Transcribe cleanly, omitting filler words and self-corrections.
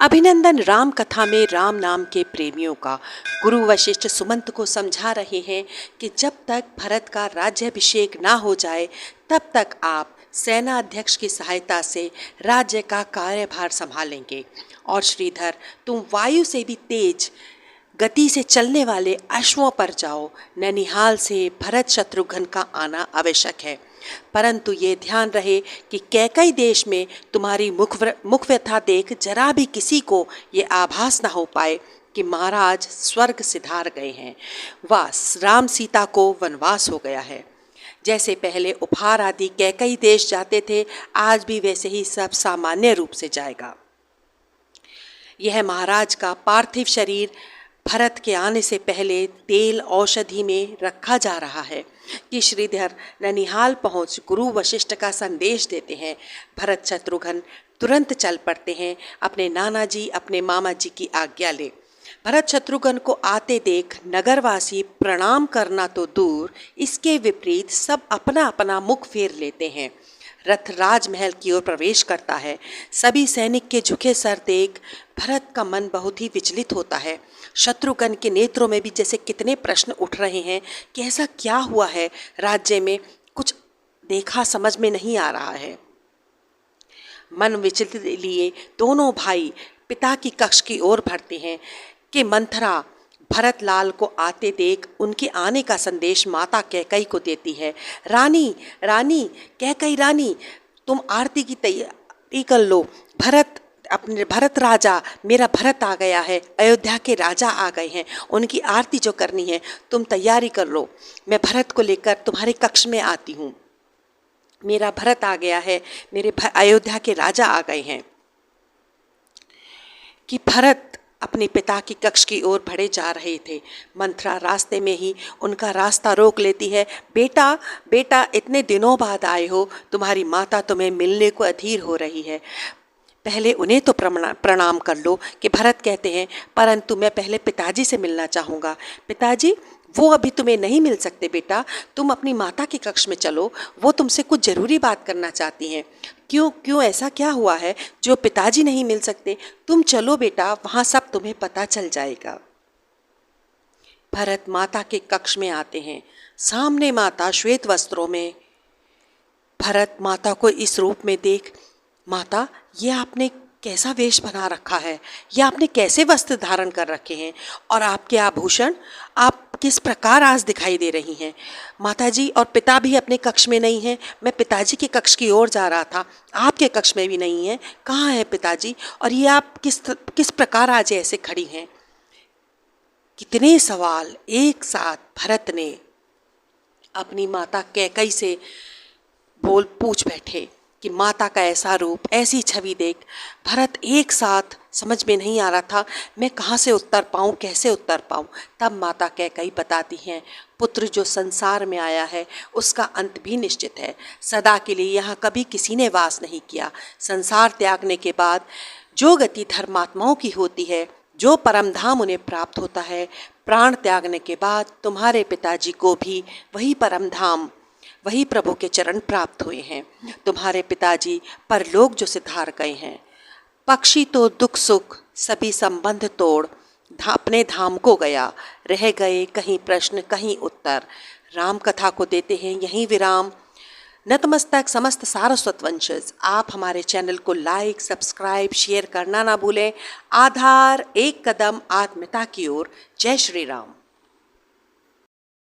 अभिनंदन राम कथा में राम नाम के प्रेमियों का गुरु वशिष्ठ सुमंत को समझा रहे हैं कि जब तक भरत का राज्याभिषेक ना हो जाए तब तक आप सेना अध्यक्ष की सहायता से राज्य का कार्यभार संभालेंगे और श्रीधर तुम वायु से भी तेज गति से चलने वाले अश्वों पर जाओ। ननिहाल से भरत शत्रुघ्न का आना आवश्यक है, परंतु ये ध्यान रहे कि कैकई देश में तुम्हारी मुख व्यथा देख जरा भी किसी को ये आभास न हो पाए कि महाराज स्वर्ग सिधार गए हैं व राम सीता को वनवास हो गया है। जैसे पहले उपहार आदि कैकई देश जाते थे, आज भी वैसे ही सब सामान्य रूप से जाएगा। यह महाराज का पार्थिव शरीर भरत के आने से पहले तेल औषधि में रखा जा रहा है कि श्रीधर ननिहाल पहुंच गुरु वशिष्ठ का संदेश देते हैं। भरत शत्रुघ्न तुरंत चल पड़ते हैं, अपने नाना जी अपने मामा जी की आज्ञा ले। भरत शत्रुघ्न को आते देख नगरवासी प्रणाम करना तो दूर, इसके विपरीत सब अपना अपना मुख फेर लेते हैं। रथ राजमहल की ओर प्रवेश करता है। सभी सैनिक के झुके सर देख भरत का मन बहुत ही विचलित होता है। शत्रुघ्न के नेत्रों में भी जैसे कितने प्रश्न उठ रहे हैं कि ऐसा क्या हुआ है, राज्य में कुछ देखा समझ में नहीं आ रहा है। मन विचलित लिए दोनों भाई पिता की कक्ष की ओर बढ़ते हैं कि मंथरा भरत लाल को आते देख उनके आने का संदेश माता कैकई को देती है। रानी रानी कैकई रानी, तुम आरती की तैयारी कर लो। भरत राजा, मेरा भरत आ गया है, अयोध्या के राजा आ गए हैं, उनकी आरती जो करनी है तुम तैयारी कर लो। मैं भरत को लेकर तुम्हारे कक्ष में आती हूँ। मेरा भरत आ गया है, मेरे अयोध्या के राजा आ गए हैं। कि भरत अपने पिता की कक्ष की ओर बढ़े जा रहे थे। मंथरा रास्ते में ही उनका रास्ता रोक लेती है। बेटा बेटा, इतने दिनों बाद आए हो, तुम्हारी माता तुम्हें मिलने को अधीर हो रही है। पहले उन्हें तो प्रणाम कर लो। कि भरत कहते हैं, परंतु मैं पहले पिताजी से मिलना चाहूँगा। पिताजी, वो अभी तुम्हें नहीं मिल सकते बेटा, तुम अपनी माता के कक्ष में चलो, वो तुमसे कुछ ज़रूरी बात करना चाहती हैं। क्यों ऐसा क्या हुआ है जो पिताजी नहीं मिल सकते? तुम चलो बेटा, वहाँ सब तुम्हें पता चल जाएगा। भरत माता के कक्ष में आते हैं। सामने माता श्वेत वस्त्रों में। भरत माता को इस रूप में देख, माता ये आपने कैसा वेश बना रखा है, या आपने कैसे वस्त्र धारण कर रखे हैं, और आपके आभूषण, आप किस प्रकार आज दिखाई दे रही हैं। माताजी और पिता भी अपने कक्ष में नहीं हैं। मैं पिताजी के कक्ष की ओर जा रहा था, आपके कक्ष में भी नहीं है। कहाँ है पिताजी, और ये आप किस प्रकार आज ऐसे खड़ी हैं। कितने सवाल एक साथ भरत ने अपनी माता कैकई से पूछ बैठे कि माता का ऐसा रूप, ऐसी छवि देख भरत एक साथ समझ में नहीं आ रहा था, मैं कहाँ से उत्तर पाऊँ, कैसे उत्तर पाऊँ। तब माता कैकई बताती हैं, पुत्र जो संसार में आया है उसका अंत भी निश्चित है। सदा के लिए यहाँ कभी किसी ने वास नहीं किया। संसार त्यागने के बाद जो गति धर्मात्माओं की होती है, जो परम धाम उन्हें प्राप्त होता है, प्राण त्यागने के बाद तुम्हारे पिताजी को भी वही परम धाम, वही प्रभु के चरण प्राप्त हुए हैं। तुम्हारे पिताजी परलोक जो सिधार गए हैं। पक्षी तो दुख सुख सभी संबंध तोड़ अपने धाम को गया, रह गए कहीं प्रश्न कहीं उत्तर। राम कथा को देते हैं यहीं विराम। नतमस्तक समस्त सारस्वत वंशज, आप हमारे चैनल को लाइक, सब्सक्राइब, शेयर करना ना भूलें। आधार, एक कदम आत्मीयता की ओर। जय श्री राम।